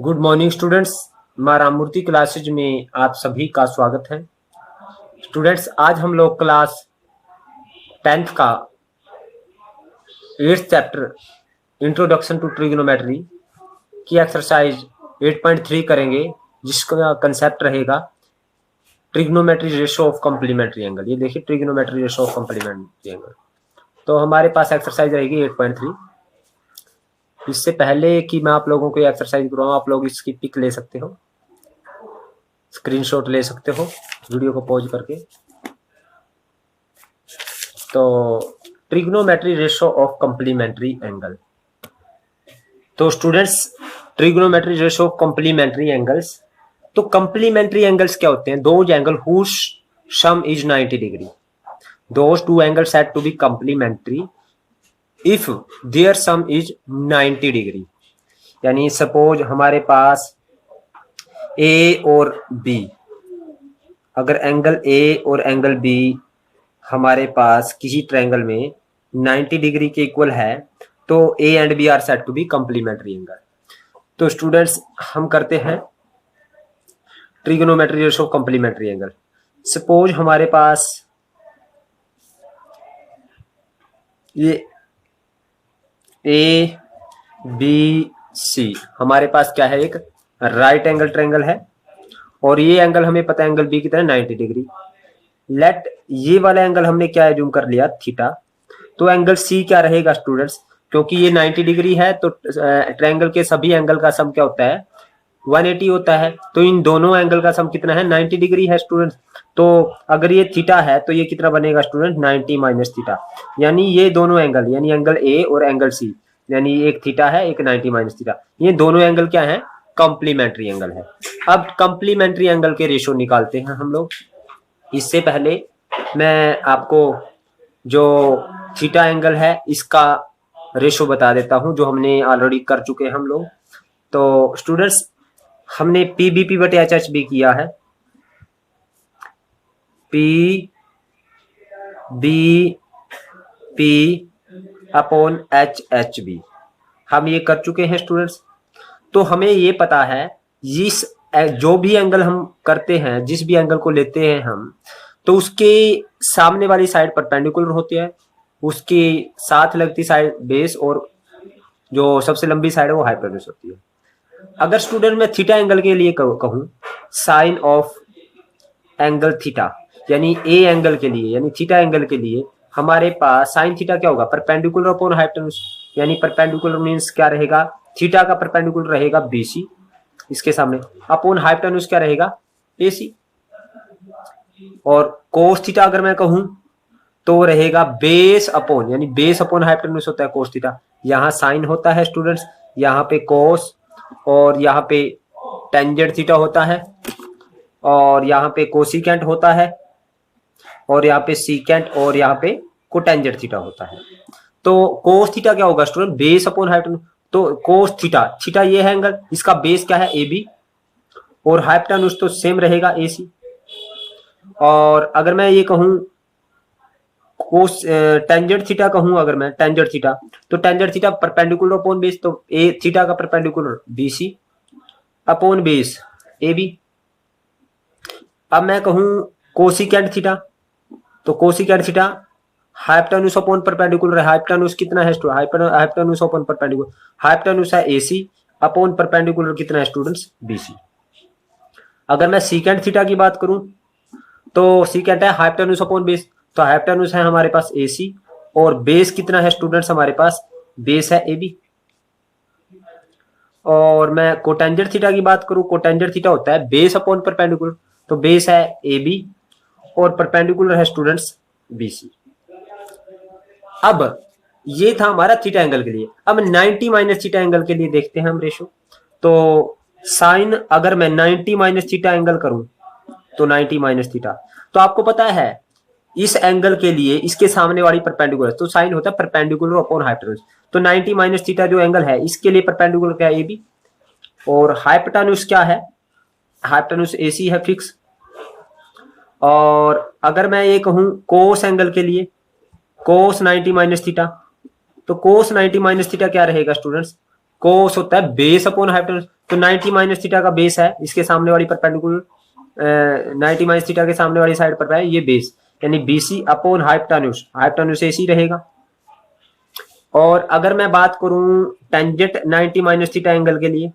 Good morning students. मां Ramamurthy classes में आप सभी का स्वागत है। स्टूडेंट्स, आज हम लोग क्लास 10th का 8th chapter introduction to trigonometry की एक्सरसाइज 8.3 करेंगे, जिसका कंसेप्ट रहेगा trigonometry ratio of complementary angle. ये देखिए, trigonometry ratio of complementary angle. तो हमारे पास एक्सरसाइज रहेगी 8.3। इससे पहले कि मैं आप लोगों को ये एक्सरसाइज करवाऊं, आप लोग इसकी पिक ले सकते हो, स्क्रीनशॉट ले सकते हो वीडियो को पॉज करके। तो trigonometry ratio of complementary angle. तो students, trigonometry ratio of complementary angles, तो कॉम्प्लीमेंट्री एंगल्स क्या होते हैं? Those angle whose sum is 90 degree, those two angles said to be complementary if their sum is 90 degree. यानी suppose हमारे पास ए और B, अगर एंगल ए और एंगल बी हमारे पास किसी ट्रायंगल में 90 डिग्री के इक्वल है, तो A and B are said to be complementary angle. तो स्टूडेंट्स, हम करते हैं trigonometry ratio of complementary angle. Suppose हमारे पास ये ए बी सी हमारे पास क्या है, एक राइट एंगल ट्रायंगल है, और ये एंगल हमें पता है एंगल बी की तरह 90 डिग्री। लेट ये वाला एंगल हमने क्या एज्यूम कर लिया, थीटा। तो एंगल सी क्या रहेगा स्टूडेंट्स? क्योंकि ये 90 डिग्री है, तो ट्रायंगल के सभी एंगल का सम क्या होता है, 180 होता है। तो इन दोनों एंगल का सम कितना है, 90 डिग्री है स्टूडेंट्स। तो अगर ये थीटा है तो ये कितना बनेगा स्टूडेंट, 90 माइनस थीटा। यानी ये दोनों एंगल, यानी एंगल ए और एंगल सी, यानी एक थीटा है एक 90 माइनस थीटा, ये दोनों एंगल क्या है, कॉम्प्लीमेंट्री एंगल है। अब कॉम्प्लीमेंट्री एंगल के रेशो निकालते हैं हम लोग। इससे पहले मैं आपको जो थीटा एंगल है इसका रेशो बता देता हूं, जो हमने ऑलरेडी कर चुके हैं हम लोग। तो स्टूडेंट्स, हमने पीबीपी बटे एच बी किया है, P B P upon H B हम ये कर चुके हैं स्टूडेंट्स। तो हमें ये पता है इस जो भी एंगल हम करते हैं, जिस भी एंगल को लेते हैं हम, तो उसके सामने वाली साइड परपेंडिकुलर होती है, उसके साथ लगती साइड बेस, और जो सबसे लंबी साइड है वो हाइपोटेन्यूज होती है। अगर स्टूडेंट मैं थीटा एंगल के लिए कहूं, साइन ऑफ एंगल थीटा, यानी ए एंगल के लिए, यानी थीटा एंगल के लिए हमारे पास साइन थीटा क्या होगा, परपेंडिकुलर अपॉन हाइपोटेन्यूज। यानी परपेंडिकुलर मींस क्या रहेगा, थीटा का परपेंडिकुलर रहेगा बीसी, इसके सामने, अपॉन हाइपोटेन्यूज क्या रहेगा, एसी। और कोस थीटा अगर मैं कहूं तो रहेगा बेस अपॉन, यानी बेस अपॉन हाइपोटेन्यूज होता है कोस थीटा। यहाँ साइन होता है स्टूडेंट्स, यहाँ पे कोस, और यहाँ पे टेंजेंट थीटा होता है, और यहाँ पे कोसिकेंट होता है, और यहाँ पे सीकेंट, और यहाँ पे कोटेंजेंट थीटा होता है। तो कोस थीटा क्या होगा स्टूडेंट, बेस अपॉन हाइपोटेन्यूज। तो कोस थीटा, थीटा ये है एंगल, इसका बेस क्या है, ए बी, और हाइपोटेन्यूज तो सेम रहेगा ए सी। और अगर मैं ये कहूं कोस टेंजेंट थीटा कहूं, अगर मैं टेंजेंट थीटा, तो tangent theta perpendicular upon base, तो ए थीटा का perpendicular BC upon base A B. अब मैं कहूं कोसिकेंट थीटा, तो cosecant theta hypotenuse upon perpendicular है। हाइपोटेन्यूज कितना है, हाइपोटेन्यूज अपॉन परपेंडिकुलर, हाइपोटेन्यूज है एसी अपॉन परपेंडिकुलर कितना है स्टूडेंट्स, बीसी। अगर मैं सीकेंट थीटा की बात करूं, तो सीकेंट है हाइपोटेन्यूज अपॉन बेस, तो हाइपोटेन्यूज है हमारे पास एसी, और बेस कितना है स्टूडेंट्स हमारे पास, बेस है एबी। और मैं कोटेंजेंट थीटा की बात करूं, कोटेंजेंट थीटा होता है बेस अपॉन परपेंडिकुलर, तो बेस है एबी और परपेंडिकुलर है स्टूडेंट्स बीसी। अब ये था हमारा थीटा एंगल के लिए। अब 90 माइनस थीटा एंगल के लिए देखते हैं हम रेशो। तो साइन, अगर मैं 90 माइनस थीटा एंगल करूं, तो 90 माइनस थीटा, तो आपको पता है इस एंगल के लिए इसके सामने वाली परपेंडिकुलर, तो साइन होता है परपेंडिकुलर अपॉन हाइपोटेन्यूज। तो 90 माइनस थीटा जो एंगल है, इसके लिए परपेंडिकुलर क्या है, एबी, और हाइपोटेन्यूज क्या है, हाइपोटेन्यूज एसी है फिक्स। और अगर मैं ये कहूं कोस एंगल के लिए, कोस 90 माइनस थीटा, तो कोस 90 माइनस थीटा क्या रहेगा स्टूडेंट्स, कोस होता है बेस अपॉन हाइपोटेन्यूज, तो 90 माइनस थीटा का बेस है, इसके सामने वाली परपेंडिकुलर 90 माइनस थीटा के सामने वाली साइड पर है ये बेस, यानी BC upon hypotenuse, hypotenuse AC रहेगा। और अगर मैं बात करूं टेंजेंट 90 माइनस थीटा एंगल के लिए,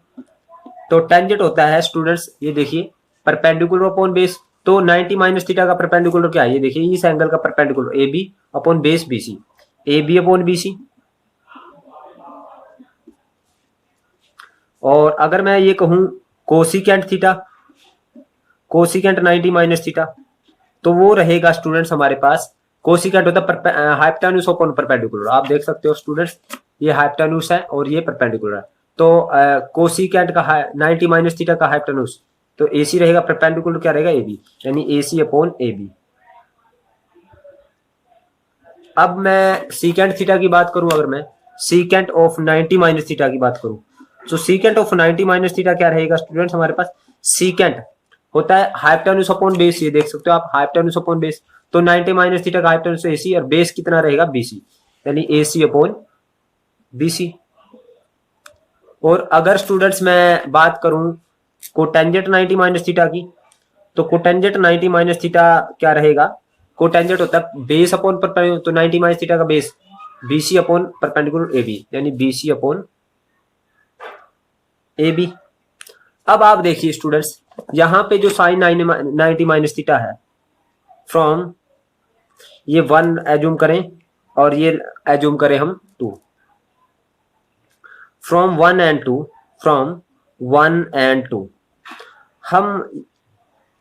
तो टेंजेंट होता है स्टूडेंट्स, ये देखिए परपेंडिकुलर अपॉन बेस। तो 90 माइनस थीटा का परपेंडिकुलर क्या है, ये देखिए इस एंगल का perpendicular AB upon base BC, AB upon BC। और अगर मैं ये कहूं cosecant theta, cosecant 90 minus theta, तो वो रहेगा स्टूडेंट्स हमारे पास, कोसिकेंट होता है हाइपोटेन्यूज अपॉन परपेंडिकुलर। आप देख सकते हो स्टूडेंट्स, ये हाइपोटेन्यूज है और ये परपेंडिकुलर है। तो कोसिकेंट का 90 माइनस थीटा का हाइपोटेन्यूज, तो AC रहेगा, परपेंडिकुलर क्या रहेगा AB, यानी AC अपॉन AB। अब मैं सीकेंट थीटा की बात करूं, अगर मैं सीकेंट ऑफ 90 माइनस थीटा की बात करूं, तो सीकेंट ऑफ 90 माइनस थीटा क्या रहेगा स्टूडेंट्स हमारे पास, सीकेंट होता है हाइपोटेन्यूज अपॉन बेस, ये देख सकते हो आप हाइपोटेन्यूज अपॉन बेस। तो 90 माइनस थीटा का हाइपोटेन्यूज AC और बेस कितना रहेगा BC, यानी AC अपॉन BC। और अगर स्टूडेंट्स मैं बात करूं कोटेंजेंट 90 माइनस थीटा की, तो कोटेंजेंट 90 माइनस थीटा क्या रहेगा, कोटेंजेंट होता है बेस अपॉन परपेंडिकुलर, तो 90 माइनस थीटा का base BC upon perpendicular AB, यानी BC अपॉन AB। अब आप देखिए स्टूडेंट्स, यहां पे जो साइन 90 माइनस थीटा है, फ्रॉम ये 1 एज्यूम करें और ये एज्यूम करें हम 2, फ्रॉम 1 एंड 2, फ्रॉम 1 एंड 2, हम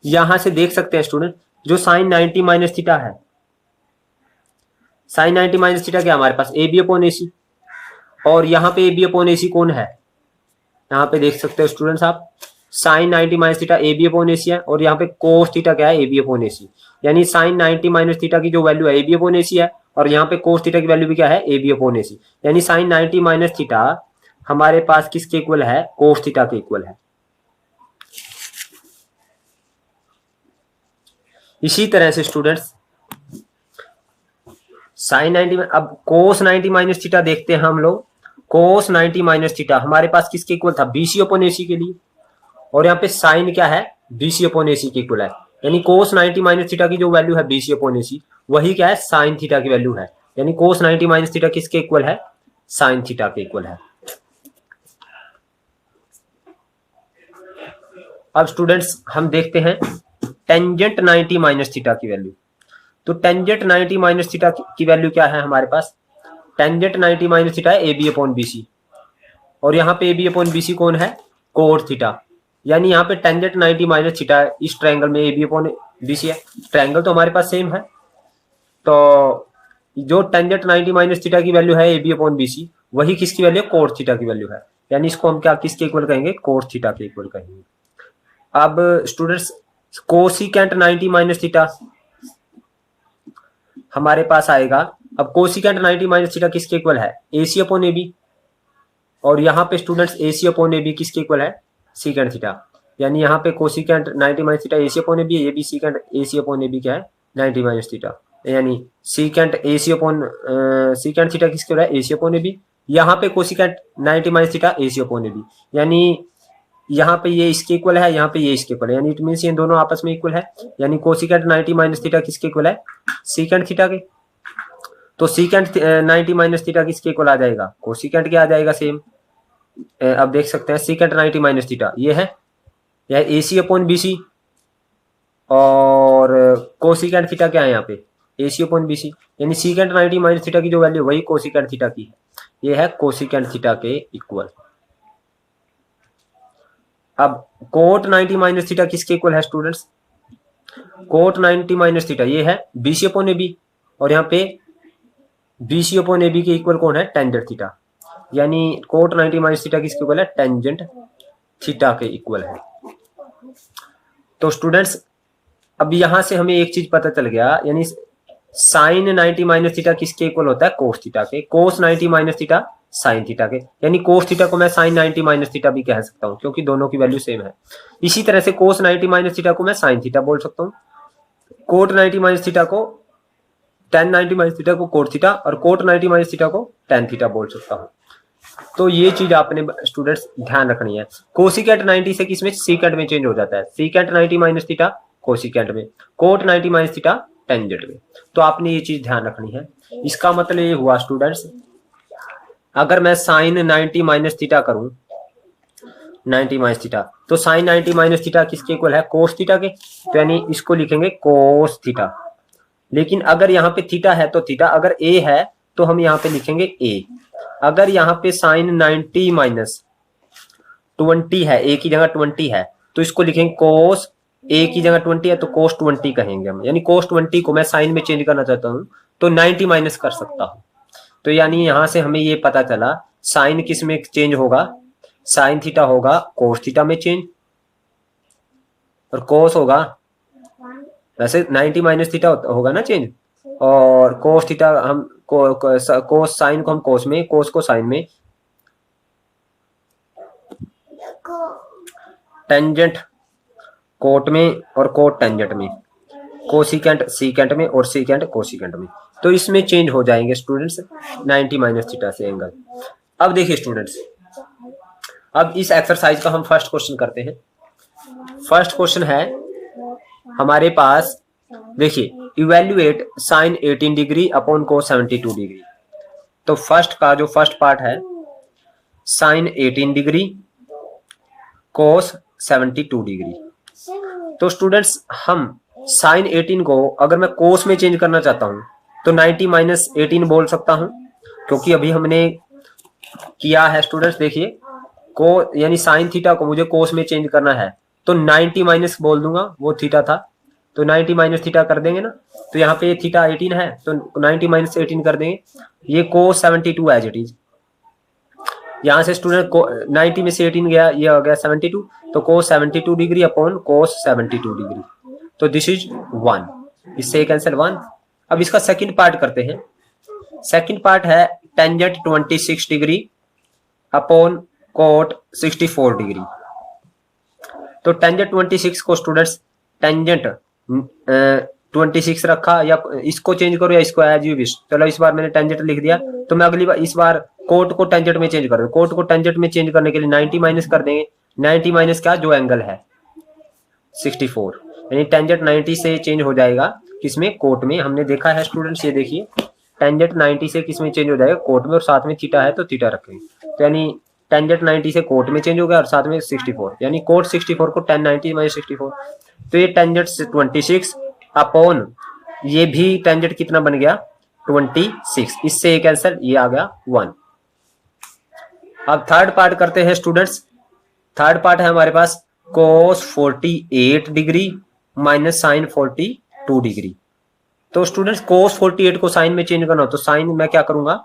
यहां से देख सकते हैं स्टूडेंट, जो साइन 90 माइनस थीटा है, साइन 90 माइनस थीटा क्या हमारे पास AB अपॉन AC, और यहाँ पे AB अपॉन AC कौन है, यहाँ पे देख सकते हो स्टूडेंट्स आप, sine 90 minus theta AB upon AC है, और यहाँ पे कोस थीटा क्या है AB अपॉन AC, यानी साइन 90 माइनस थीटा की जो वैल्यू है AB अपॉन AC है, और यहाँ पे कोस थीटा की वैल्यू भी क्या है AB अपॉन AC, यानी साइन 90 माइनस थीटा हमारे पास किसके इक्वल है, कोस थीटा के इक्वल है। इसी तरह से स्टूडेंट्स साइन 90 में, अब कोस 90 माइनस थीटा देखते हैं हम लोग, कोस 90 माइनस थीटा हमारे पास किसके इक्वल था, BC अपॉन AC के लिए, और यहाँ पे साइन क्या है BC अपॉन AC के इक्वल है, यानी कोस 90 माइनस थीटा की जो वैल्यू है BC अपॉन AC, वही क्या है साइन थीटा की वैल्यू है, यानी कोस 90 माइनस थीटा किसके इक्वल है, साइन थीटा के इक्वल है। अब स्टूडेंट्स हम देखते हैं टेंजेंट 90 माइनस थीटा की वैल्यू। तो टेंजेंट 90 माइनस थीटा की वैल्यू क्या है हमारे पास, टेंजेंट 90 माइनस थीटा है AB अपॉन BC, और यहाँ पे AB अपॉन BC कौन है, कोट थीटा, यानी यहाँ पे टेंजेंट 90 माइनस थीटा इस ट्रायंगल में AB अपॉन BC है, ट्रायंगल तो हमारे पास सेम है, तो जो टेंजेंट 90 माइनस थीटा की वैल्यू है AB अपॉन BC, वही किसकी वैल्यू है, कोट थीटा की वैल्यू है, यानी इसको हम क्या किसके इक्वल कहेंगे, कोट थीटा के इक्वल कहेंगे। अब स्टूडेंट्स कोसिकेंट 90 माइनस थीटा हमारे पास आएगा, अब कोसिकेंट 90 माइनस थीटा किसके इक्वल है, AC अपॉन AB, और यहाँ पे स्टूडेंट्स AC अपॉन AB किसके इक्वल है, सीकेंट थीटा, यानी यहाँ पे cosecant 90 minus theta AC upon AB, AB secant AC upon AB क्या है 90 माइनस थीटा, यानी secant AC upon secant theta किसके इक्वल है, AC अपॉन AB, यहाँ पे cosecant 90 minus theta AC upon AB, यानी यहाँ पे ये इसके इक्वल है, यहाँ पे ये इसके इक्वल है, यानी इट मींस ये दोनों आपस में इक्वल है, यानी कोसिकेंट 90 माइनस थीटा किसके इक्वल है, सीकेंट थीटा के। तो सीकेंट 90 माइनस थीटा किसके इक्वल आ जाएगा, कोसिकेंट के आ जाएगा सेम। अब देख सकते हैं सीकेंट 90 माइनस थीटा ये है, यह AC अपॉन BC, और कोसिकेंट थीटा क्या है यहाँ पे AC अपॉन BC, यानी सीकेंट 90 माइनस थीटा की जो वैल्यू वही कोसिकेंट थीटा की है, ये है कोसिकेंट थीटा के इक्वल। अब कोट 90 माइनस थीटा किसके इक्वल है स्टूडेंट्स, कोट 90 माइनस थीटा ये है BC अपॉन AB, और यहाँ पे BC अपॉन AB के इक्वल कौन है, टेंजेंट थीटा, यानी कोट 90 माइनस थीटा किसके इक्वल है, टेंजेंट थीटा के इक्वल है। तो स्टूडेंट्स अब यहां से हमें एक चीज पता चल गया, यानी साइन 90 माइनस थीटा किसके इक्वल होता है, कोस थीटा के, कोस 90 माइनस थीटा साइन थीटा के, यानी कोस थीटा को मैं साइन 90 माइनस थीटा भी कह सकता हूं, क्योंकि दोनों की वैल्यू सेम है। इसी तरह से कोस 90 माइनस थीटा को मैं साइन थीटा बोल सकता हूं, कोट 90 माइनस थीटा को टेन 90 माइनस थीटा को कोट थीटा, और कोट 90 माइनस थीटा को टेन थीटा बोल सकता हूं। तो ये चीज आपने स्टूडेंट्स ध्यान रखनी है। कोसिकेंट 90 से किसमें, सीकेंट में चेंज हो जाता है। सीकेंट 90 माइनस थीटा कोसिकेंट में, कोट 90 माइनस थीटा टेंजेंट में। तो आपने ये चीज ध्यान रखनी है। इसका मतलब ये हुआ स्टूडेंट्स, अगर मैं साइन 90 माइनस थीटा करूं, 90 माइनस थीटा, तो साइन 90 माइनस थीटा किसके इक्वल है, कोस थीटा के। तो यानी इसको लिखेंगे कोस थीटा। लेकिन अगर यहाँ पे थीटा है तो थीटा, अगर ए है तो हम यहाँ पे लिखेंगे ए। अगर यहाँ पे साइन 90 माइनस 20 है, ए की जगह 20 है, तो इसको लिखेंगे कोस, ए की जगह 20 है तो कोस 20 कहेंगे हम। यानी कोस 20 को मैं साइन में चेंज करना चाहता हूँ तो 90 माइनस कर सकता हूँ। तो यानी यहां से हमें ये पता चला साइन किस में चेंज होगा, साइन थीटा होगा कोस थीटा में चेंज, और कोस होगा, वैसे 90 माइनस थीटा होगा ना चेंज, और कोस थीटा हम कोस साइन को हम कोस में, कोस को साइन में, टेंजेंट कोट में और कोट टेंजेंट में, कोसिकेंट सीकेंट में और सीकेंट कोसिकेंट में। तो इसमें चेंज हो जाएंगे स्टूडेंट्स 90 माइनस थीटा से एंगल। अब देखिए स्टूडेंट्स, अब इस एक्सरसाइज का हम फर्स्ट क्वेश्चन करते हैं। फर्स्ट क्वेश्चन है हमारे पास, देखिए evaluate sine 18 degree upon cos 72 degree. तो फर्स्ट का जो फर्स्ट पार्ट है साइन 18 डिग्री कोस 72 डिग्री। तो स्टूडेंट्स हम साइन 18 को अगर मैं कोस में चेंज करना चाहता हूं तो 90 माइनस 18 बोल सकता हूं, क्योंकि अभी हमने किया है स्टूडेंट्स, देखिए को यानी साइन थीटा को मुझे कोस में चेंज करना है तो 90 माइनस बोल दूंगा, वो थीटा था तो 90 माइनस थीटा कर देंगे ना। तो यहाँ पे थीटा 18 है तो 90 माइनस 18 कर देंगे, ये कोस 72 एज इट इज। यहाँ से स्टूडेंट को 90 में से 18 गया, ये हो गया 72, तो कोस 72 डिग्री अपॉन कोस 72 डिग्री, तो दिस इज 1, इससे कैंसिल 1। अब इसका सेकंड पार्ट करते हैं। सेकंड पार्ट है tangent 26 degree upon coat 64 degree. तो टेंजेंट 26 को स्टूडेंट्स टेंजेंट 26 रखा, या इसको चेंज करो या इसको एज यू विश। चलो इस बार मैंने टेंजेंट लिख दिया, तो मैं अगली बार इस बार कोट को टेंजेंट में चेंज कर दूं। कोट को टेंजेंट में चेंज करने के लिए 90 माइनस कर देंगे। 90 माइनस क्या, जो एंगल है 64, यानी टेंजेंट 90 से चेंज हो जाएगा किसमें, कोट में। हमने देखा है स्टूडेंट्स, ये देखिए टेंजेंट 90 से किसमें चेंज हो जाएगा, कोट में, और साथ में थीटा है तो थीटा रखेंगे। तो यानी टेंजेंट 90 से कोट में चेंज हो गया और साथ में 64, यानी कोट 64 को tan 90 माइनस 64। तो ये टेंजेंट 26 अपॉन ये भी टेंजेंट कितना बन गया 26, इससे एक आंसर ये आ गया 1। अब थर्ड पार्ट करते हैं स्टूडेंट्स। थर्ड पार्ट है हमारे पास कोस 48 डिग्री माइनस साइन 42 डिग्री। तो स्टूडेंट्स कोस 48 को साइन में चेंज करना हो तो साइन मैं क्या करूंगा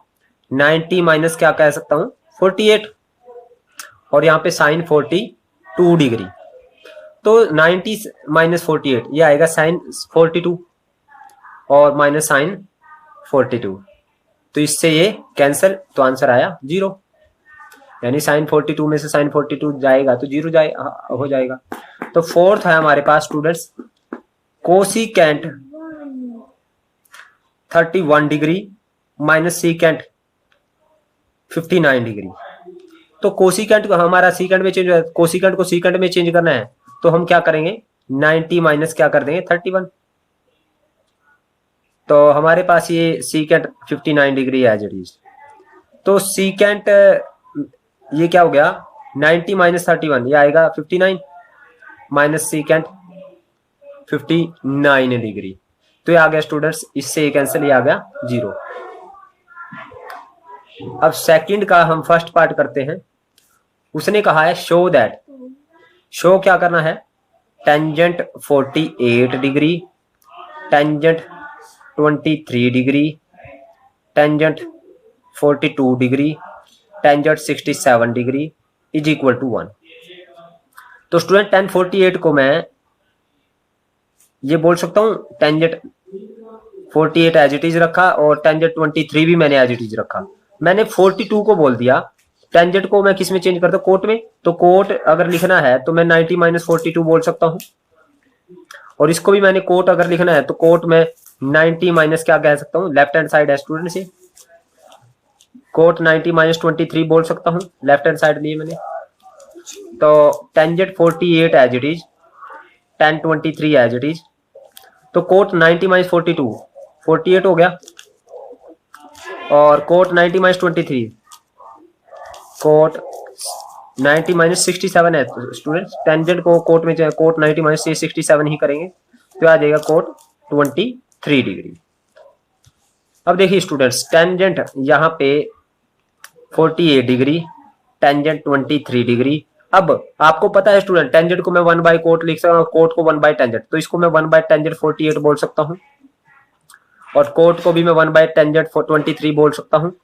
90 माइनस क्या कह सकता हूं 48, और यहाँ पे साइन 42 डिग्री। तो 90 माइनस 48 ये आएगा साइन 42 और माइनस साइन 42, तो इससे ये कैंसिल, तो आंसर आया 0। यानी साइन 42 में से साइन 42 जाएगा तो 0 हो जाएगा। तो फोर्थ है हमारे पास students cosecant 31 degree minus secant 59 degree. तो कोसिकेंट को हमारा सीकेंट में चेंज, कोसिकेंट को सीकेंट में चेंज करना है तो हम क्या करेंगे 90 माइनस क्या कर देंगे 31। तो हमारे पास ये secant 59 degree as it is. तो सीकेंट ये क्या हो गया 90 माइनस 31, ये आएगा 59 माइनस सीकेंट 59 डिग्री। तो ये आ गया स्टूडेंट्स, इससे कैंसिल, ये आ गया 0। अब सेकंड का हम फर्स्ट पार्ट करते हैं। उसने कहा है शो दैट, शो क्या करना है, tangent 48 degree, tangent 23 degree, tangent 42 degree, tangent 67 degree is equal to 1। तो स्टूडेंट tan 48 को मैं ये बोल सकता हूं टेंजेंट 48 एज इट इज रखा और टेंजेंट 23 भी मैंने एज इट इज रखा। मैंने 42 को बोल दिया, टेंजेंट को मैं किस में चेंज करता हूं कोट में। तो कोट अगर लिखना है तो मैं 90 माइनस 42 बोल सकता हूं, और इसको भी मैंने कोट अगर लिखना है तो कोट में 90 माइनस क्या कह सकता हूं, लेफ्ट हैंड साइड है स्टूडेंट से, कोट 90 माइनस 23 बोल सकता हूँ, लेफ्ट हैंड साइड लिए मैंने। तो tangent 48 as it is, tan 23 as it is. तो कोट 90 माइनस 42 48 हो गया, और कोट 90 माइनस 23 कोट 90 माइनस 67 है स्टूडेंट्स। टेंजेंट को कोट में कोट 90 माइनस 67 ही करेंगे तो आ जाएगा कोट 23 डिग्री। अब देखिए स्टूडेंट्स, टेंजेंट यहाँ पे 48 डिग्री, टेंजेंट 23 डिग्री। अब आपको पता है स्टूडेंट, टेंजेंट को मैं 1 बाय कोट लिख सकता हूँ, कोट को 1 बाय टेंजेंट, तो इसको मैं 1 बाय टेंजेंट 48 बोल सकता हूँ, और कोट को भी मैं 1 बाय टेंजेंट 23 बोल सकता हूँ।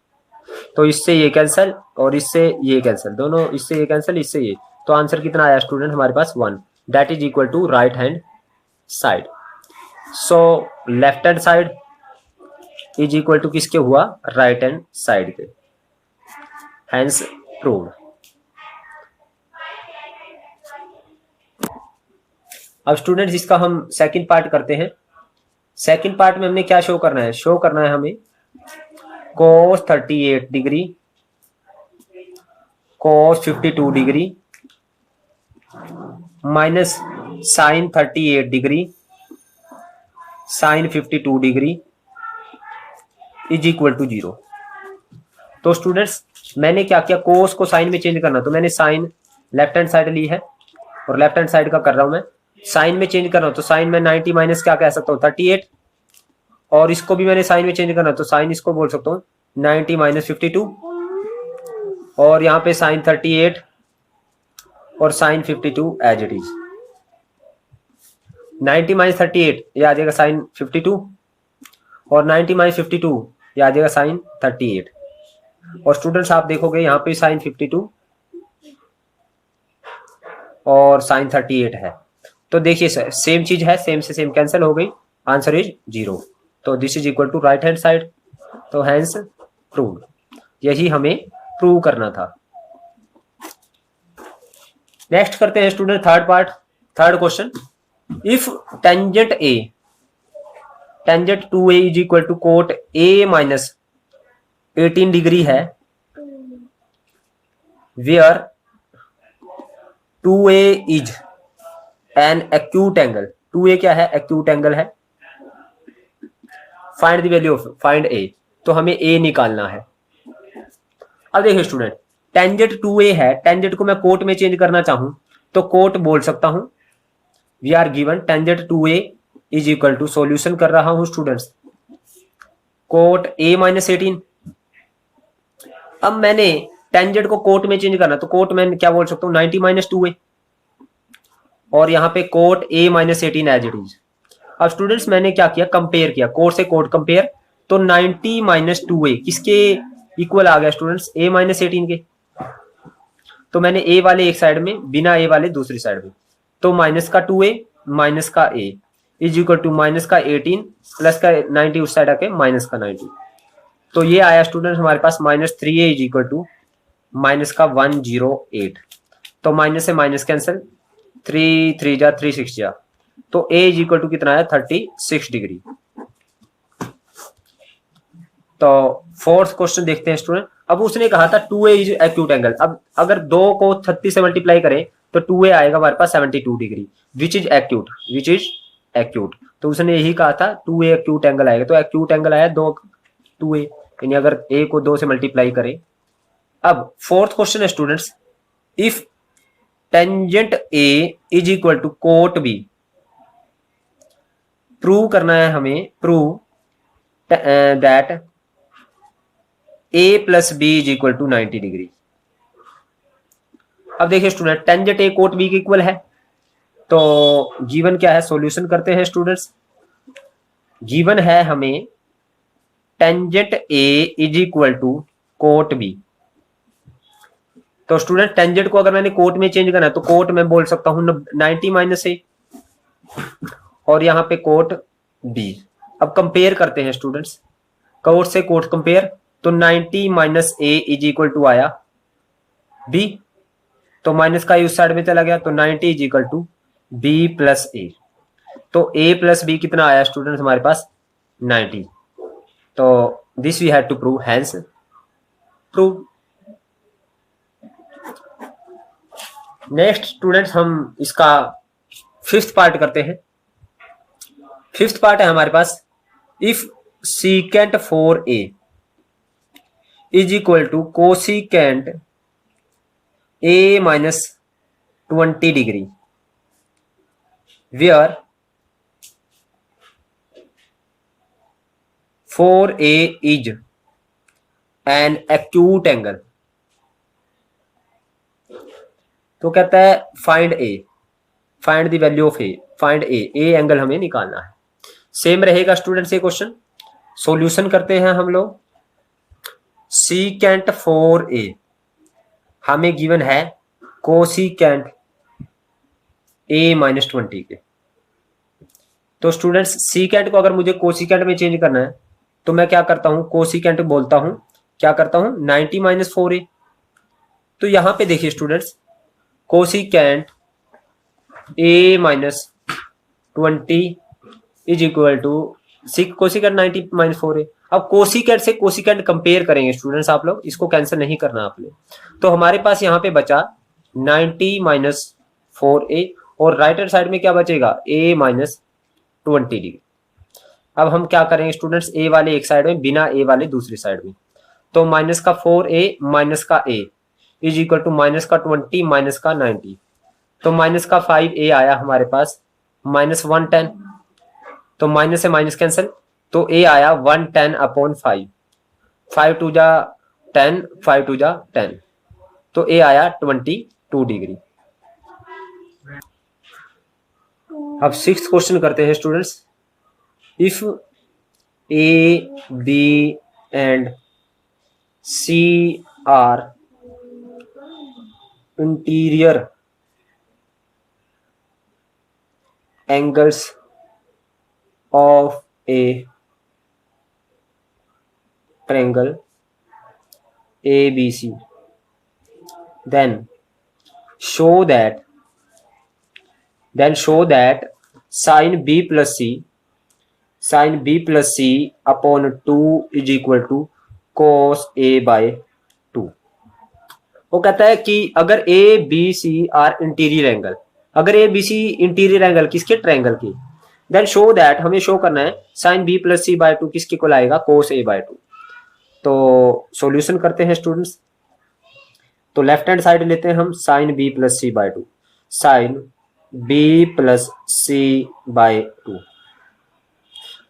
तो इससे ये कैंसिल और इससे ये कैंसिल, दोनों इससे ये कैंसिल, इससे ये। तो आंसर कितना आया स्टूडेंट हमारे पास 1, that is equal to right hand side. So left hand side is equal to किसके हुआ, राइट हैंड साइड के। Hence proved. अब स्टूडेंट्स इसका हम सेकंड पार्ट करते हैं। सेकंड पार्ट में हमने क्या शो करना है, शो करना है हमें cos 38 degree, cos 52 degree minus sin 38 degree, sin 52 degree is equal to 0। तो स्टूडेंट्स मैंने क्या किया, cos को sin में चेंज करना, तो मैंने sin लेफ्ट हैंड साइड ली है और लेफ्ट हैंड साइड का कर रहा हूं मैं। साइन में चेंज करना हो तो साइन में 90 माइनस क्या कह सकता हूँ 38, और इसको भी मैंने साइन में चेंज करना तो साइन इसको बोल सकता हूँ 90 माइनस 52, और यहाँ पे साइन 38 और sine 52 as it is. 90 minus 38 ये आ जाएगा साइन 52, और 90 माइनस 52 ये आ जाएगा साइन 38। और स्टूडेंट्स आप देखोगे यहाँ पे साइन 52 और साइन 38 है, तो देखिए सेम चीज है, सेम से सेम कैंसिल हो गई, आंसर इज 0। तो this is equal to right hand side, तो हैंस प्रूव्ड। यही हमें प्रूव करना था। नेक्स्ट करते हैं student third part, third question. If tangent A, tangent 2a is equal to cot a minus 18 degree है, where 2a is an acute angle. 2a क्या है, एक्यूट एंगल है। Find the value of, find a, तो हमें a निकालना है। अब देखिए स्टूडेंट, टेंजेंट 2a है, टेंजेंट को मैं कोट में चेंज करना चाहूं तो कोट बोल सकता हूं। We are given tangent 2a is equal to, solution कर रहा हूं स्टूडेंट्स, कोट a माइनस 18। अब मैंने टेंजेंट को कोट में चेंज करना, तो कोट में क्या बोल सकता हूं 90 माइनस 2a, और यहाँ पे cot a minus 18 as it is. अब स्टूडेंट्स मैंने क्या किया, कंपेयर किया, कोट से कोट कंपेयर, तो 90 माइनस 2a किसके इक्वल आ गया स्टूडेंट्स, a माइनस 18 के। तो मैंने a वाले एक साइड में, बिना a वाले दूसरी साइड में, तो माइनस का 2a माइनस का a is equal to minus का 18 प्लस का 90 उस साइड आके माइनस का 90। तो ये आया स्टूडेंट हमारे पास minus 3a is equal to minus का 108। तो माइनस से माइनस कैंसिल, 3 3 जा 3 6 जा, तो a इज इक्वल टू कितना है 36 डिग्री। तो फोर्थ क्वेश्चन देखते हैं स्टूडेंट। अब उसने कहा था 2a इज एक्यूट एंगल। अब अगर 2 को 36 से मल्टीप्लाई करें तो 2a आएगा हमारे पास 72 degree, which is acute, which is acute. तो उसने यही कहा था 2a एक्यूट एंगल आएगा, तो एक्यूट एंगल आया 2a, यानी अगर a को 2 से मल्टीप्लाई करें। अब फोर्थ क्वेश्चन है students, if tangent a is equal to cot b, prove करना है हमें, prove that a plus b is equal to 90 degree. अब देखिए student, tangent a cot b के इक्वल है, तो गिवन क्या है, सॉल्यूशन करते हैं स्टूडेंट्स। गिवन है हमें tangent a is equal to cot b। तो स्टूडेंट टेंजेंट को अगर मैंने कोट में चेंज करना है तो कोट में बोल सकता हूं 90 माइनस a, और यहाँ पे कोट b। अब कंपेयर करते हैं स्टूडेंट्स, कोट से कोट कंपेयर, तो 90 minus a is equal to आया b, तो माइनस का उस साइड में चला गया, तो 90 is equal to b plus a। तो a प्लस b कितना आया स्टूडेंट्स हमारे पास 90। तो this we had to prove, hence prove. Next students हम इसका फिफ्थ पार्ट करते हैं। फिफ्थ पार्ट है हमारे पास, if secant 4a is equal to cosecant a minus 20 degree where 4a is an acute angle. तो कहता है find A, find the value of A, find A angle हमें निकालना है। सेम रहेगा स्टूडेंट्स ये क्वेश्चन। सॉल्यूशन करते हैं हम लोग। सीकेंट 4a हमें गिवन है कोसिकेंट a माइनस 20 के। तो स्टूडेंट्स सीकेंट को अगर मुझे कोसिकेंट में चेंज करना है तो मैं क्या करता हूं, कोसिकेंट बोलता हूं, क्या करता हूं 90 माइनस 4a। तो यहां पे देखिए students, cosecant a minus 20 is equal to cosecant 90 minus 4a। अब कोसिकेंट से कोसिकेंट कंपेयर करेंगे स्टूडेंट्स आप लोग, इसको कैंसिल नहीं करना आपने। तो हमारे पास यहाँ पे बचा 90 माइनस 4a और राइट हैंड साइड में क्या बचेगा, a माइनस 20 डिग्री। अब हम क्या करेंगे स्टूडेंट्स, a वाले एक साइड में, बिना a वाले दूसरी साइड में। तो माइनस का 4a माइनस का a is equal to minus का 20 माइनस का 90। तो माइनस का 5a आया हमारे पास, माइनस 110। तो माइनस से माइनस कैंसिल, तो a आया 110 अपॉन 5, 5 टू जा 10, 5 टू जा 10, तो a आया 22 डिग्री। अब सिक्स्थ क्वेश्चन करते हैं students. If a, b and c are interior angles of a triangle ABC, then show that sin B plus C upon 2 is equal to cos A by 2। वो कहता है कि अगर A B C are interior angle, अगर A B C interior angle किसके, triangle की, then show that, हमें show करना है sine B plus C by 2 किसके को लाएगा, कोस ए बाय 2। तो सॉल्यूशन करते हैं स्टूडेंट्स। तो लेफ्ट हैंड साइड लेते हैं हम sine B plus C by 2, sine B plus C by 2।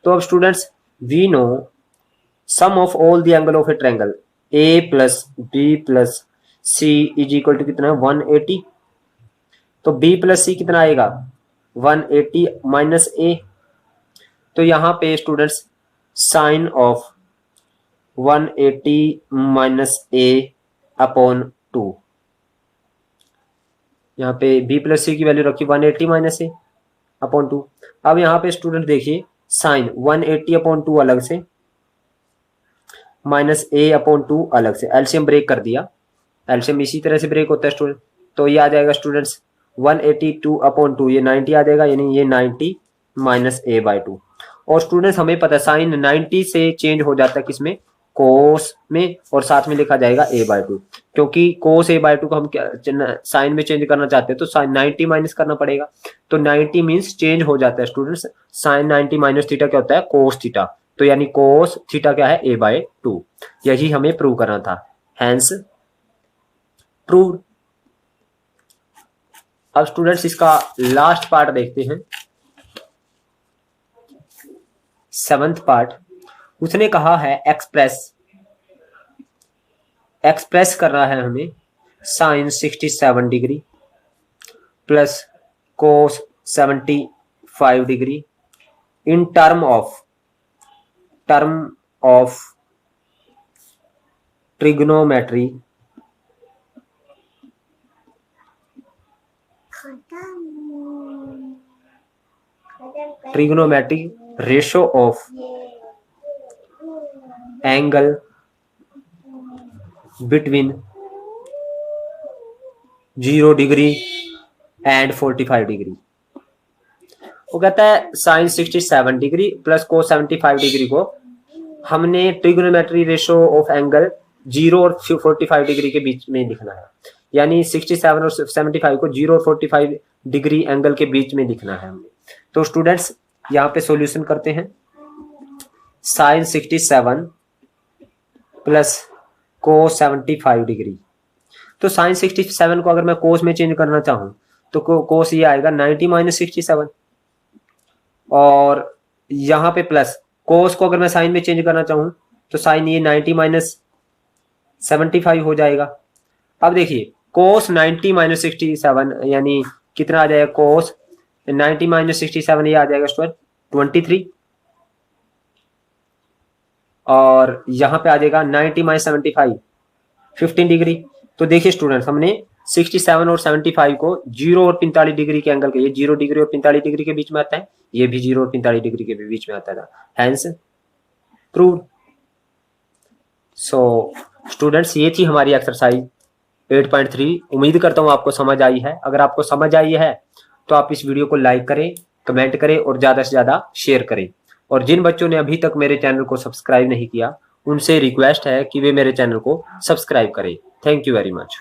तो अब students we know sum of all the angle of a triangle A plus B plus C is equal to कितना, 180। तो b plus सी कितना आएगा, 180 minus ए। तो यहां पे students sine of 180 minus A upon 2, यहाँ पे b प्लस सी की वैल्यू रखी 180 माइनस ए अपॉन 2। अब यहाँ पे स्टूडेंट देखिए साइन 180 अपॉन 2 अलग से, माइनस ए अपॉन 2 अलग से, एलसीएम ब्रेक कर दिया। एलसीएम इसी तरह से ब्रेक होता है स्टूडेंट। तो ये आ जाएगा स्टूडेंट्स 182 अपॉन 2, ये 90 आ जाएगा, यानी ये 90 माइनस ए बाय 2। और स्टूडेंट्स हमें पता है साइन 90 से चेंज हो जाता है किसमें, कोस में, और साथ में लिखा जाएगा ए बाय 2, क्योंकि कोस ए बाय 2 को हम साइन में चेंज करना चाहते हैं तो साइन 90 माइनस करना पड़ेगा। तो 90 मीन्स चेंज हो जाता है स्टूडेंट्स, साइन 90 माइनस थीटा क्या होता है, कोस थीटा। तो यानी कोस थीटा क्या है, ए बाय 2। यही हमें प्रूव करना था, हैंस प्रूव्ड। अब स्टूडेंट्स इसका लास्ट पार्ट देखते हैं, सेवंथ पार्ट। उसने कहा है एक्सप्रेस करना है हमें sine 67 degree plus cos 75 degree in term of trigonometry ratio of angle between 0 degree and 45 degree. वो कहता है sine 67 degree plus cos 75 degree को हमने ट्रिग्नोमेट्री रेशियो ऑफ एंगल 0 और 45 डिग्री के बीच में लिखना है, यानी 67 और 75 को 0 और 45 डिग्री एंगल के बीच में लिखना है हमने। तो स्टूडेंट्स यहाँ पे सॉल्यूशन करते हैं। Sine 67 plus cos 75 degree. तो साइन 67 को अगर मैं कोस में चेंज करना चाहूं तो कोस ये आएगा 90 माइनस 67, और यहाँ पे प्लस कोस को अगर मैं साइन में चेंज करना चाहूं तो साइन ये 90 माइनस 75 हो जाएगा। अब देखिए कोस 90 माइनस 67 यानी कितना आ जाएगा, कोस 90 माइनस 67 ये आ जाएगा स्टूडेंट 23, और यहाँ पे आ जाएगा 90 माइनस 75 15 डिग्री। तो देखिए स्टूडेंट्स हमने 67 और 75 को 0 और 45 डिग्री के एंगल के, ये 0 डिग्री और 45 डिग्री के बीच में आता है, ये भी 0 और 45 डिग्री के बीच में आता था, हैंस प्रूव्ड। सो स्टूडेंट्स ये थी हमारी एक्सरसाइज 8.3। उम्मीद करता हूँ आपको समझ आई है। अगर आपको समझ आई है तो आप इस वीडियो को लाइक करें, कमेंट करें और ज़्यादा से ज़्यादा शेयर करें। और जिन बच्चों ने अभी तक मेरे चैनल को सब्सक्राइब नहीं किया उनसे रिक्वेस्ट है कि वे मेरे चैनल को सब्सक्राइब करें। Thank you very much.